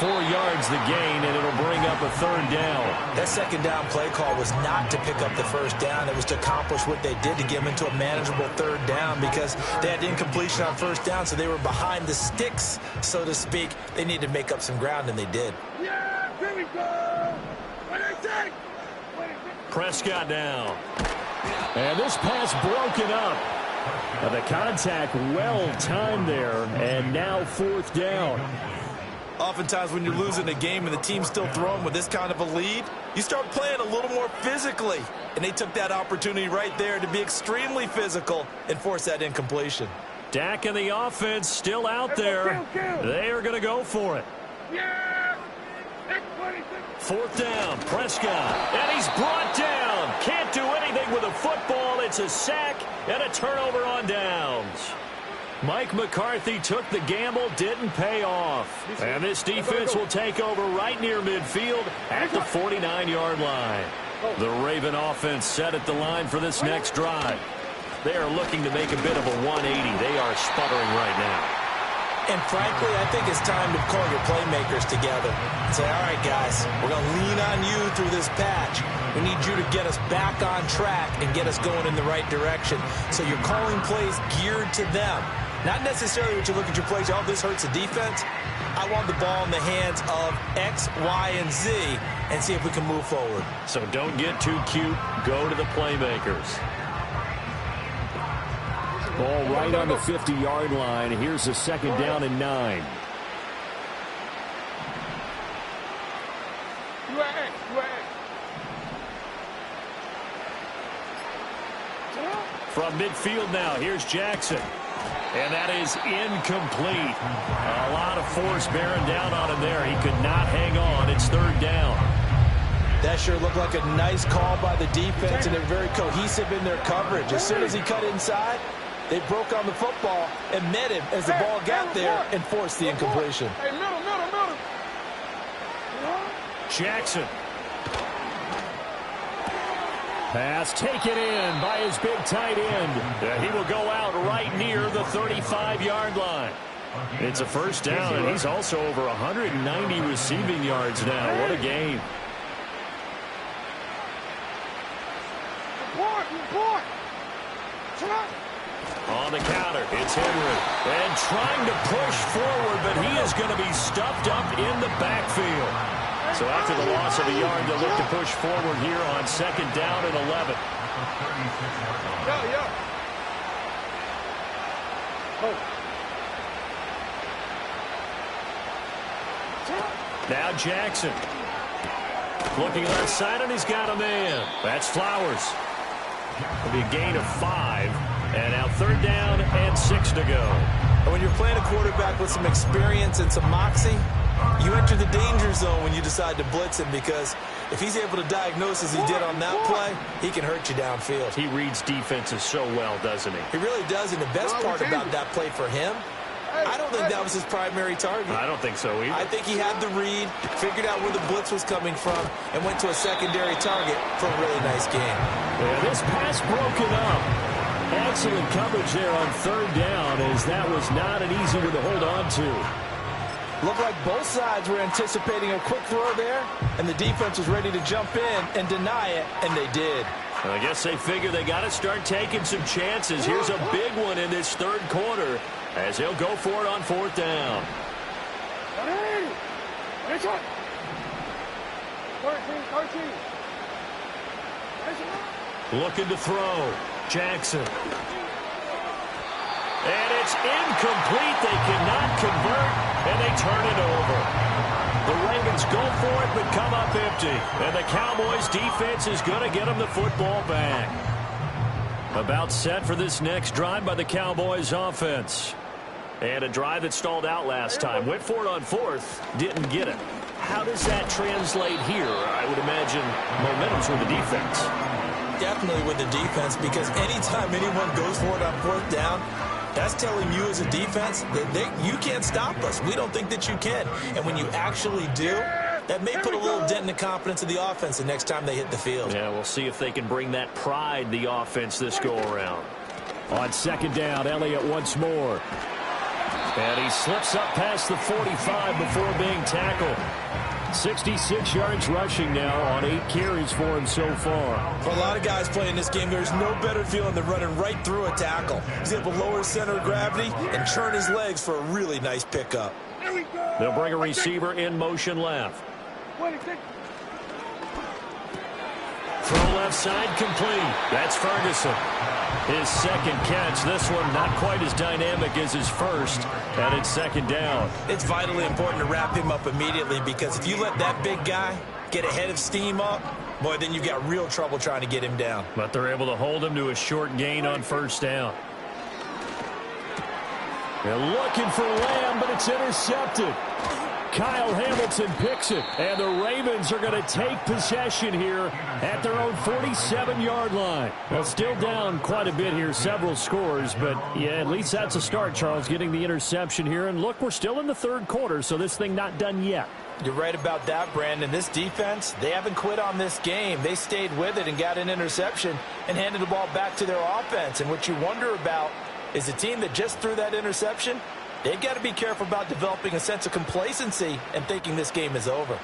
Speaker 3: 4 yards the gain, and it'll bring up a 3rd down.
Speaker 1: That 2nd down play call was not to pick up the 1st down. It was to accomplish what they did to get them into a manageable 3rd down, because they had incompletion on 1st down, so they were behind the sticks, so to speak. They needed to make up some ground, and they did.
Speaker 4: Yeah, here we go.
Speaker 2: Prescott down.
Speaker 3: And this pass broken up. The contact well timed there, and now 4th down.
Speaker 1: Oftentimes when you're losing a game and the team's still throwing with this kind of a lead, you start playing a little more physically. And they took that opportunity right there to be extremely physical and force that incompletion.
Speaker 2: Dak and the offense still out there. They are going to go for it. 4th down, Prescott. And he's brought down. Can't do anything with a football. It's a sack and a turnover on downs. Mike McCarthy took the gamble, didn't pay off. And this defense will take over right near midfield at the 49-yard line. The Raven offense set at the line for this next drive. They are looking to make a bit of a 180. They are sputtering right now.
Speaker 1: And frankly, I think it's time to call your playmakers together and say, all right, guys, we're going to lean on you through this patch. We need you to get us back on track and get us going in the right direction. So you're calling plays geared to them. Not necessarily that you look at your plays, oh, this hurts the defense. I want the ball in the hands of X, Y, and Z and see if we can move forward.
Speaker 2: So don't get too cute. Go to the playmakers.
Speaker 3: Ball right on the 50-yard line. Here's a 2nd down and 9.
Speaker 2: From midfield now, here's Jackson. And that is incomplete. A lot of force bearing down on him there. He could not hang on. It's 3rd down.
Speaker 6: That sure looked like a nice call by the defense, and they're very cohesive in their coverage. As soon as he cut inside, they broke on the football and met him as the ball got there and forced the incompletion.
Speaker 4: Hey, middle.
Speaker 2: Jackson.
Speaker 3: Pass taken in by his big tight end.
Speaker 2: He will go out right near the 35-yard line. It's a 1st down, and he's also over 190 receiving yards now. What a game. On the counter, it's Henry. And trying to push forward, but he is going to be stuffed up in the backfield. So after the loss of a yard, they'll look to push forward here on 2nd down and 11. Now Jackson. Looking left side, and he's got a man. That's Flowers. It'll be a gain of 5. And now 3rd down and 6 to go.
Speaker 1: And when you're playing a quarterback with some experience and some moxie, you enter the danger zone when you decide to blitz him, because if he's able to diagnose as he did on that play, he can hurt you downfield.
Speaker 2: He reads defenses so well, doesn't he?
Speaker 1: He really does, and the best part about that play for him, I don't think that was his primary target.
Speaker 2: I don't think so either.
Speaker 1: I think he had the read, figured out where the blitz was coming from, and went to a secondary target for a really nice game.
Speaker 3: Yeah, this pass broken up. Excellent coverage there on 3rd down, as that was not an easy one to hold on to.
Speaker 6: Looked like both sides were anticipating a quick throw there, and the defense was ready to jump in and deny it, and they did.
Speaker 2: I guess they figure they got to start taking some chances. Here's a big one in this 3rd quarter. as he'll go for it on 4th down. Looking to throw. Jackson. And it's incomplete. They cannot convert, and they turn it over. The Ravens go for it, but come up empty. And the Cowboys defense is going to get them the football back. About set for this next drive by the Cowboys offense. And a drive that stalled out last time. Went for it on 4th, didn't get it. How does that translate here? I would imagine momentum's with the defense.
Speaker 1: Definitely with the defense, because anytime anyone goes for it on 4th down, that's telling you as a defense that you can't stop us. We don't think that you can. And when you actually do, that may put a little dent in the confidence of the offense the next time they hit the field.
Speaker 2: Yeah, we'll see if they can bring that pride, the offense, this go-around.
Speaker 3: On 2nd down, Elliott once more. And he slips up past the 45 before being tackled. 66 yards rushing now on 8 carries for him so far.
Speaker 1: For a lot of guys playing this game, there's no better feeling than running right through a tackle. He's able to lower his center of gravity and turn his legs for a really nice pickup.
Speaker 2: They'll bring a receiver in motion left. Throw left side complete. That's Ferguson. His second catch. This one not quite as dynamic as his first. And it's 2nd down.
Speaker 1: It's vitally important to wrap him up immediately, because if you let that big guy get ahead of steam up, boy, then you've got real trouble trying to get him down.
Speaker 2: But they're able to hold him to a short gain on 1st down.
Speaker 3: They're looking for Lamb, but it's intercepted. Kyle Hamilton picks it, and the Ravens are going to take possession here at their own 47-yard line. Well, still down quite a bit here, several scores, but yeah, at least that's a start, Charles, getting the interception here. And look, we're still in the 3rd quarter, so this thing not done yet.
Speaker 1: You're right about that, Brandon. This defense, they haven't quit on this game. They stayed with it and got an interception and handed the ball back to their offense. And what you wonder about is a team that just threw that interception, they've got to be careful about developing a sense of complacency and thinking this game is over.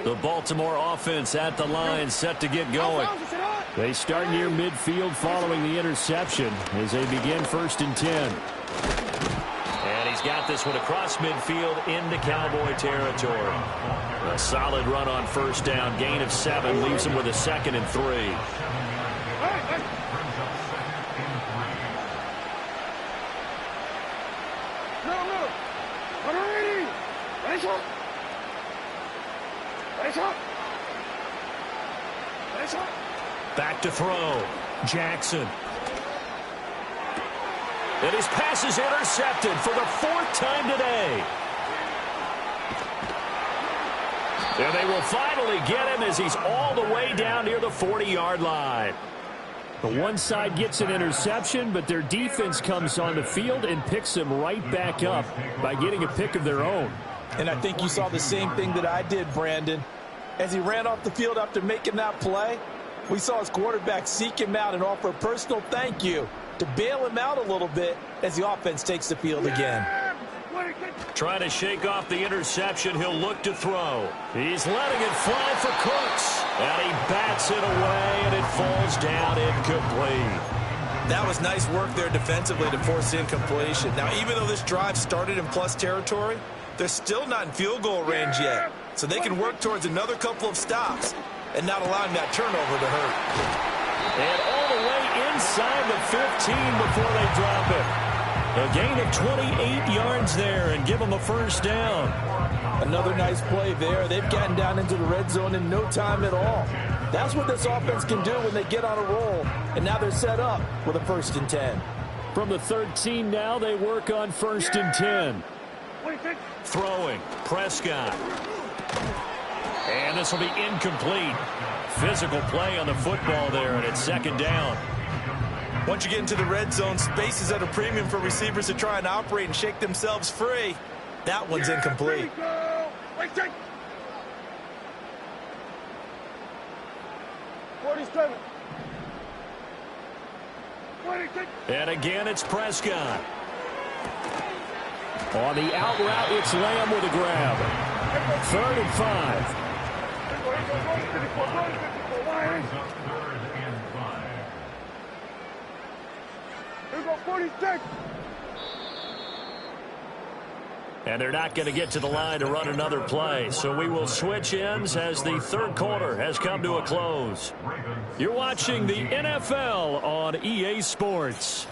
Speaker 2: The Baltimore offense at the line, set to get going.
Speaker 3: They start near midfield following the interception as they begin 1st and 10.
Speaker 2: And he's got this one across midfield into Cowboy territory. A solid run on 1st down. Gain of 7 leaves him with a 2nd and 3. Back to throw. Jackson. And his pass is intercepted for the 4th time today. And they will finally get him as he's all the way down near the 40-yard line.
Speaker 3: The one side gets an interception, but their defense comes on the field and picks them right back up by getting a pick of their own.
Speaker 1: And I think you saw the same thing that I did, Brandon. As he ran off the field after making that play, we saw his quarterback seek him out and offer a personal thank you to bail him out a little bit as the offense takes the field again.
Speaker 2: Trying to shake off the interception, he'll look to throw. He's letting it fly for Cooks. And he bats it away, and it falls down incomplete.
Speaker 1: That was nice work there defensively to force incompletion. Now, even though this drive started in plus territory, they're still not in field goal range yet. So they can work towards another couple of stops and not allowing that turnover to hurt.
Speaker 2: And all the way inside the 15 before they drop it. A gain of 28 yards there and give them a 1st down.
Speaker 1: Another nice play there. They've gotten down into the red zone in no time at all. That's what this offense can do when they get on a roll. And now they're set up with a 1st and 10.
Speaker 3: From the 13 now, they work on 1st and 10.
Speaker 2: Throwing. Prescott. And this will be incomplete. Physical play on the football there, and it's 2nd down.
Speaker 1: Once you get into the red zone, space is at a premium for receivers to try and operate and shake themselves free. That one's incomplete.
Speaker 4: 47.
Speaker 2: And again, it's Prescott.
Speaker 3: On the out route, it's Lamb with a grab. 3rd and 5.
Speaker 5: Brings up 3rd and 5.
Speaker 4: Here we go, 46.
Speaker 2: And they're not going to get to the line to run another play. So we will switch ends as the third quarter has come to a close. You're watching the NFL on EA Sports.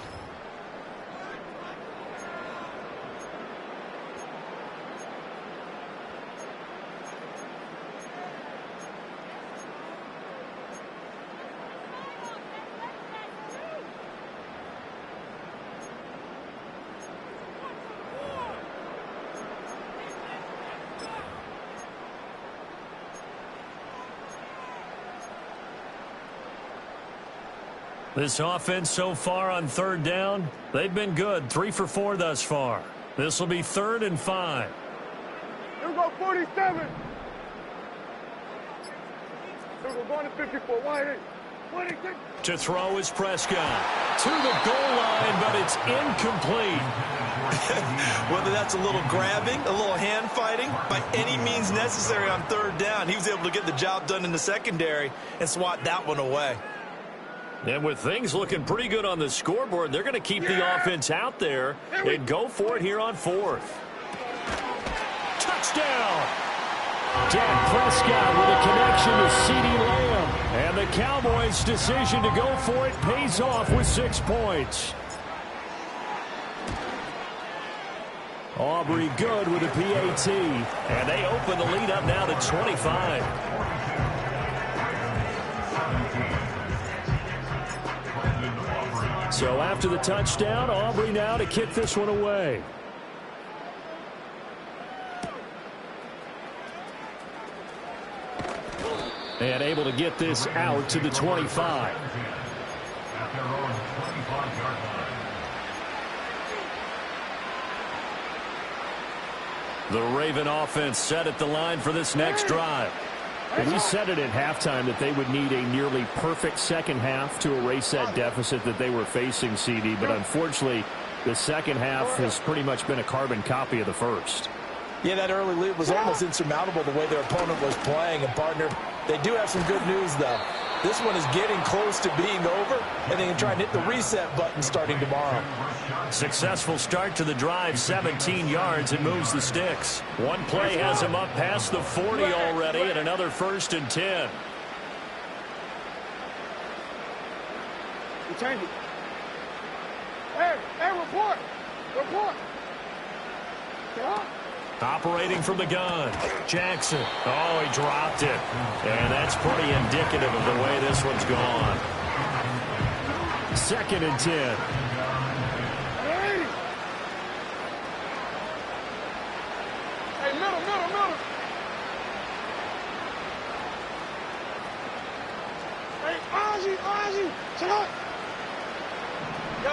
Speaker 2: This offense so far on 3rd down, they've been good. 3 for 4 thus far. This will be 3rd and 5.
Speaker 4: Here we go, 47. Here we go, going to 54. Wide eight. 26.
Speaker 2: To throw is Prescott. To the goal line, but it's incomplete.
Speaker 6: Whether that's a little grabbing, a little hand fighting, by any means necessary on 3rd down, he was able to get the job done in the secondary and swat that one away.
Speaker 2: And with things looking pretty good on the scoreboard, they're going to keep the offense out there and go for it here on 4th. Touchdown! Dak Prescott with a connection to CeeDee Lamb. And the Cowboys' decision to go for it pays off with 6 points. Aubrey good with a PAT. And they open the lead up now to 25. So after the touchdown, Aubrey now to kick this one away. And able to get this out to the 25.
Speaker 5: At their own 25-yard line.
Speaker 2: The Raven offense set at the line for this next drive.
Speaker 3: We said it at halftime that they would need a nearly perfect second half to erase that deficit that they were facing, CD. But unfortunately, the second half has pretty much been a carbon copy of the first.
Speaker 6: Yeah, that early lead was almost insurmountable the way their opponent was playing. And, partner, they do have some good news, though. This one is getting close to being over, and they can try and hit the reset button starting tomorrow.
Speaker 2: Successful start to the drive, 17 yards, and moves the sticks. One play has him up past the 40 already, and another 1st and 10.
Speaker 4: We change it. Hey, report. Report.
Speaker 2: Operating from the gun, Jackson. Oh, he dropped it. And that's pretty indicative of the way this one's gone. 2nd and 10.
Speaker 4: Hey, middle. Hey, Ozzy. Sit up. Yo.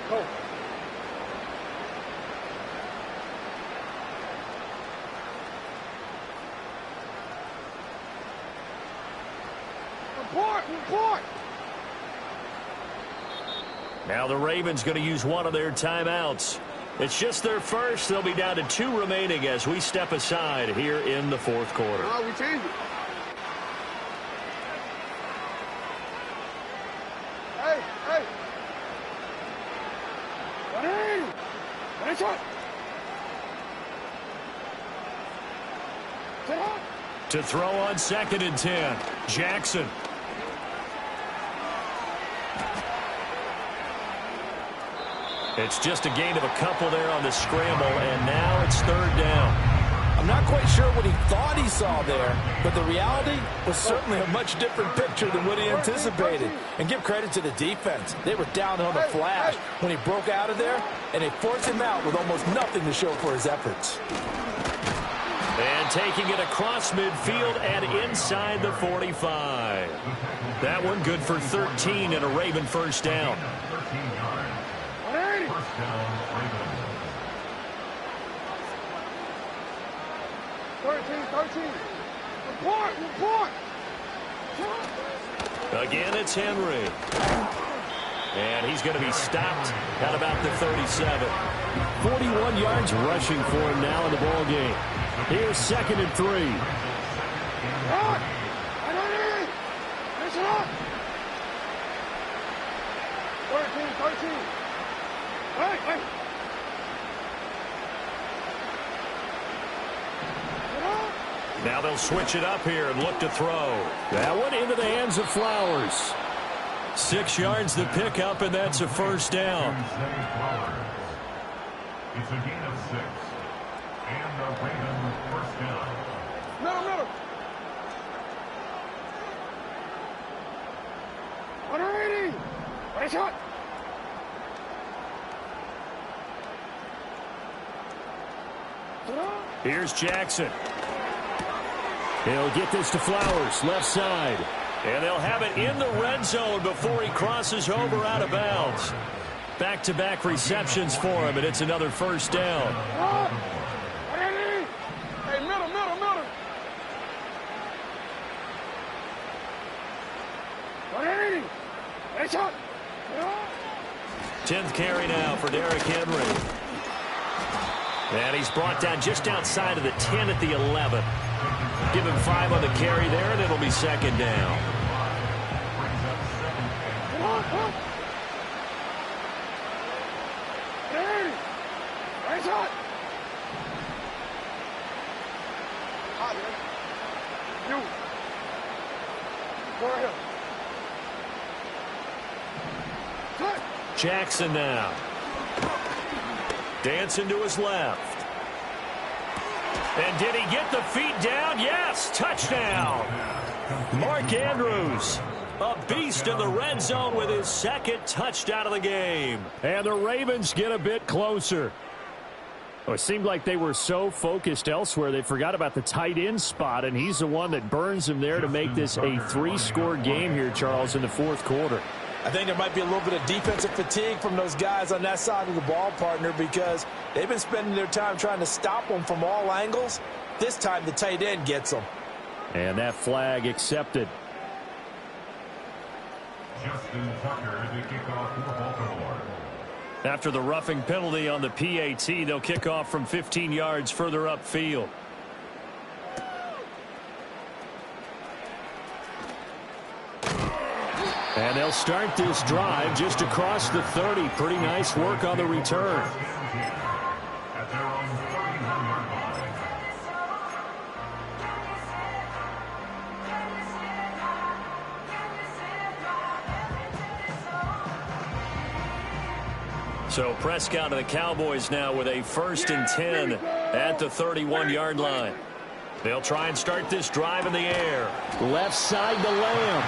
Speaker 4: Go. Report.
Speaker 2: Now the Ravens going to use one of their timeouts. It's just their first. They'll be down to 2 remaining as we step aside here in the 4th quarter.
Speaker 4: Oh, we change it. Hey. What is it? Sit up.
Speaker 2: To throw on 2nd and 10, Jackson. It's just a gain of a couple there on the scramble, and now it's 3rd down.
Speaker 6: I'm not quite sure what he thought he saw there, but the reality was certainly a much different picture than what he anticipated. And give credit to the defense. They were down on the flash when he broke out of there, and they forced him out with almost nothing to show for his efforts.
Speaker 2: And taking it across midfield and inside the 45. That one good for 13 and a Raven 1st down.
Speaker 4: 13. Report.
Speaker 2: Again, it's Henry. And he's going to be stopped at about the 37.
Speaker 3: 41 yards rushing for him now in the ball game. Here's 2nd and 3.
Speaker 4: Finish it up. 13. Hey.
Speaker 2: Now they'll switch it up here and look to throw.
Speaker 3: That one into the hands of Flowers.
Speaker 2: 6 yards to pick up, and that's a first down.
Speaker 5: It's a gain of 6. And the Ravens first down.
Speaker 4: Middle. 180. Ready, shot.
Speaker 3: Here's Jackson. He'll get this to Flowers, left side.
Speaker 2: And they'll have it in the red zone before he crosses over out of bounds. Back-to-back receptions for him, and it's another first down.
Speaker 4: Hey, middle. 180. Ready, shot.
Speaker 2: 10th carry now for Derrick Henry. And he's brought down just outside of the 10 at the 11. Give him 5 on the carry there, and it'll be 2nd down.
Speaker 4: Right shot. You. Go ahead.
Speaker 2: Jackson now. Dancing to his left. And did he get the feet down? Yes, touchdown. Mark Andrews, a beast in the red zone with his 2nd touchdown of the game.
Speaker 3: And the Ravens get a bit closer. Oh, it seemed like they were so focused elsewhere they forgot about the tight end spot, and he's the one that burns him there to make this a 3-score game here, Charles, in the 4th quarter.
Speaker 6: I think there might be a little bit of defensive fatigue from those guys on that side of the ball, partner, because they've been spending their time trying to stop them from all angles. This time the tight end gets them.
Speaker 3: And that flag accepted.
Speaker 5: Justin Tucker, the kickoff for Baltimore.
Speaker 2: After the roughing penalty on the PAT, they'll kick off from 15 yards further upfield.
Speaker 3: And they'll start this drive just across the 30. Pretty nice work on the return.
Speaker 5: At their own 31-yard line.
Speaker 2: So Prescott and the Cowboys now with a 1st and 10 at the 31-yard line. They'll try and start this drive in the air.
Speaker 3: Left side to Lamb.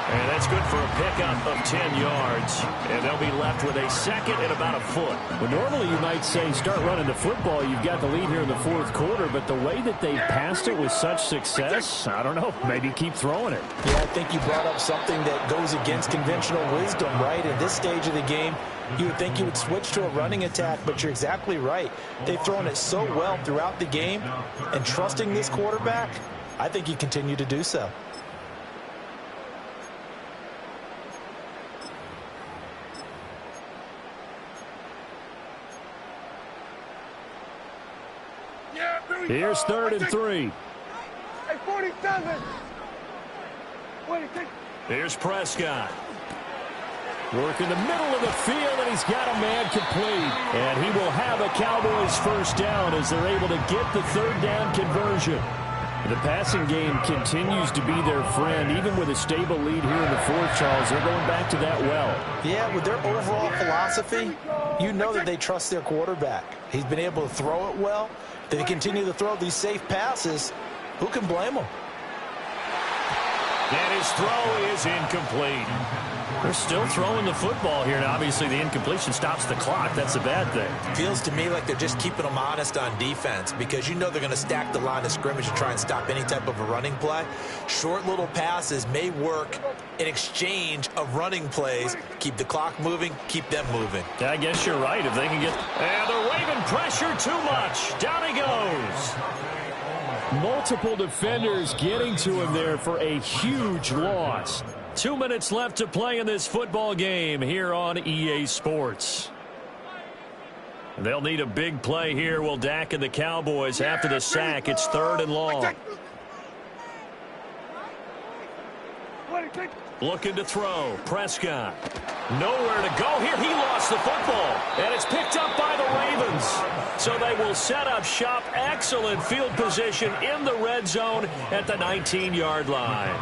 Speaker 2: And that's good for a pickup of 10 yards. And they'll be left with a 2nd and about a foot.
Speaker 3: Well, normally you might say start running the football. You've got the lead here in the 4th quarter. But the way that they passed it with such success, I don't know, maybe keep throwing it.
Speaker 6: Yeah, I think you brought up something that goes against conventional wisdom, right? At this stage of the game, you would think you would switch to a running attack, but you're exactly right. They've thrown it so well throughout the game, and trusting this quarterback, I think you continue to do so.
Speaker 3: Here's 3rd and 3.
Speaker 4: Hey, 47.
Speaker 2: Here's Prescott.
Speaker 3: Work in the middle of the field, and he's got a man complete. And he will have a Cowboys first down as they're able to get the 3rd down conversion. The passing game continues to be their friend. Even with a stable lead here in the 4th, Charles, they're going back to that well.
Speaker 6: Yeah, with their overall philosophy, you know that they trust their quarterback. He's been able to throw it well. They continue to throw these safe passes. Who can blame them?
Speaker 2: And his throw is incomplete. They're still throwing the football here, and obviously the incompletion stops the clock. That's a bad thing.
Speaker 1: Feels to me like they're just keeping them honest on defense because you know they're going to stack the line of scrimmage to try and stop any type of a running play. Short little passes may work in exchange of running plays. Keep the clock moving, keep them moving.
Speaker 2: I guess you're right. If they can get... And the Raven pressure too much. Down he goes.
Speaker 3: Multiple defenders getting to him there for a huge loss.
Speaker 2: 2 minutes left to play in this football game here on EA Sports. They'll need a big play here. Will Dak and the Cowboys after the sack. It's 3rd and long. Looking to throw. Prescott. Nowhere to go here. He lost the football. And it's picked up by the Ravens. So they will set up shop. Excellent field position in the red zone at the 19-yard line.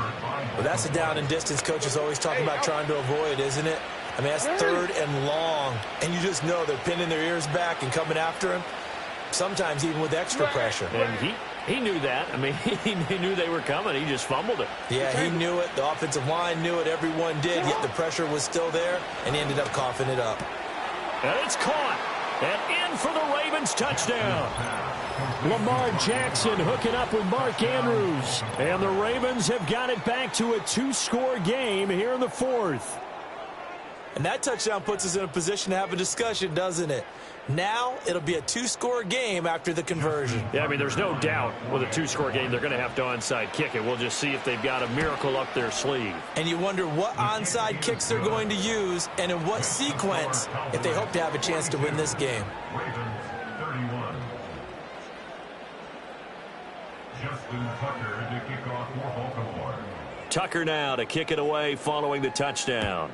Speaker 6: Well, that's a down and distance coach is always talking about trying to avoid, isn't it? I mean, that's 3rd and long. And you just know they're pinning their ears back and coming after him, sometimes even with extra pressure.
Speaker 2: And he knew that. I mean, he knew they were coming. He just fumbled it.
Speaker 6: Yeah, he knew it. The offensive line knew it. Everyone did. Yet the pressure was still there, and he ended up coughing it up.
Speaker 2: And it's caught. And in for the Ravens touchdown.
Speaker 3: Lamar Jackson hooking up with Mark Andrews. And the Ravens have got it back to a 2-score game here in the 4th.
Speaker 6: And that touchdown puts us in a position to have a discussion, doesn't it? Now it'll be a 2-score game after the conversion.
Speaker 2: Yeah, I mean, there's no doubt with a 2-score game they're going to have to onside kick it. We'll just see if they've got a miracle up their sleeve.
Speaker 6: And you wonder what onside kicks they're going to use and in what sequence if they hope to have a chance to win this game.
Speaker 5: Ravens 31. Justin Tucker to kick off for Baltimore.
Speaker 2: Tucker now to kick it away following the touchdown.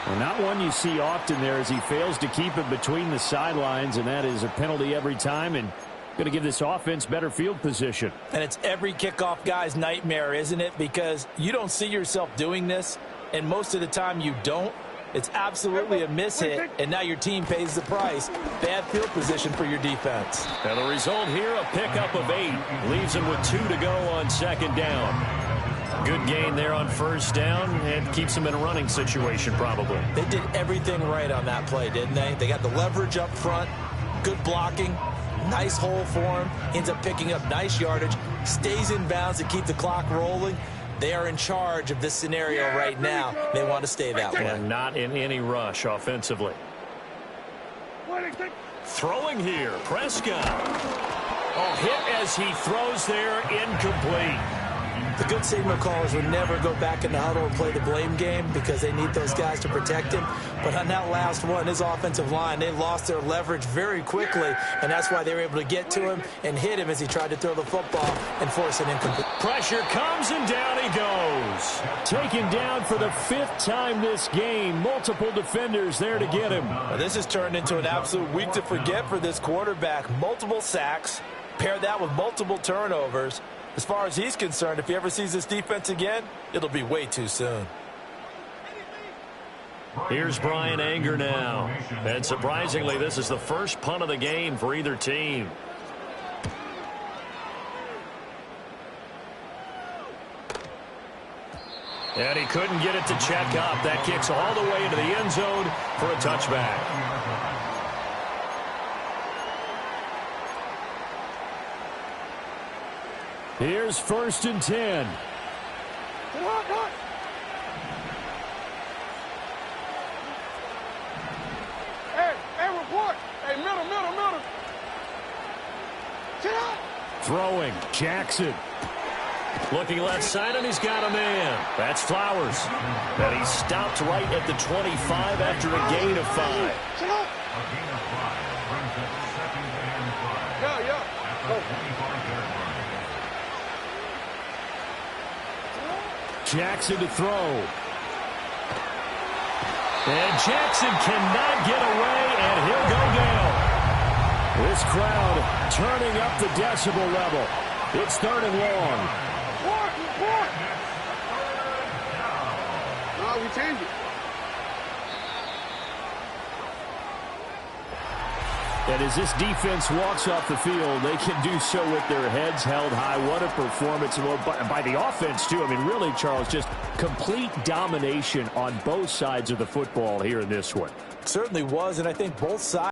Speaker 3: Well, not one you see often there as he fails to keep it between the sidelines, and that is a penalty every time and going to give this offense better field position.
Speaker 6: And it's every kickoff guy's nightmare, isn't it? Because you don't see yourself doing this, and most of the time you don't. It's absolutely a mishit, and now your team pays the price. Bad field position for your defense.
Speaker 2: And the result here, a pickup of 8. Leaves them with 2 to go on 2nd down. Good gain there on 1st down and keeps them in a running situation probably.
Speaker 6: They did everything right on that play, didn't they? They got the leverage up front, good blocking, nice hole for him, ends up picking up nice yardage, stays in bounds to keep the clock rolling. They are in charge of this scenario right now. They want to stay that way.
Speaker 2: And not in any rush offensively. Throwing here, Prescott. Oh, hit as he throws there, incomplete.
Speaker 6: The good signal callers would never go back in the huddle and play the blame game because they need those guys to protect him. But on that last one, his offensive line, they lost their leverage very quickly, and that's why they were able to get to him and hit him as he tried to throw the football and force an incomplete.
Speaker 2: Pressure comes, and down he goes.
Speaker 3: Taken down for the 5th time this game. Multiple defenders there to get him.
Speaker 6: Well, this has turned into an absolute week to forget for this quarterback. Multiple sacks, pair that with multiple turnovers. As far as he's concerned, if he ever sees this defense again, it'll be way too soon.
Speaker 2: Here's Brian Anger now. And surprisingly, this is the first punt of the game for either team. And he couldn't get it to check up. That kicks all the way into the end zone for a touchback.
Speaker 3: Here's 1st and 10.
Speaker 4: Hey, report. Hey, middle. Sit up.
Speaker 3: Throwing, Jackson.
Speaker 2: Looking left side, and he's got a man. That's Flowers. And he stopped right at the 25 after a gain of 5.
Speaker 4: Sit up.
Speaker 5: A gain of 5 brings it 2nd and 5.
Speaker 4: Yeah.
Speaker 5: At the 25-yard line.
Speaker 3: Jackson to throw.
Speaker 2: And Jackson cannot get away, and he'll go down.
Speaker 3: This crowd turning up the decibel level. It's 3rd and long.
Speaker 4: Report. No, we changed it.
Speaker 3: And as this defense walks off the field, they can do so with their heads held high. What a performance by the offense, too. I mean, really, Charles, just complete domination on both sides of the football here in this one.
Speaker 6: Certainly was, and I think both sides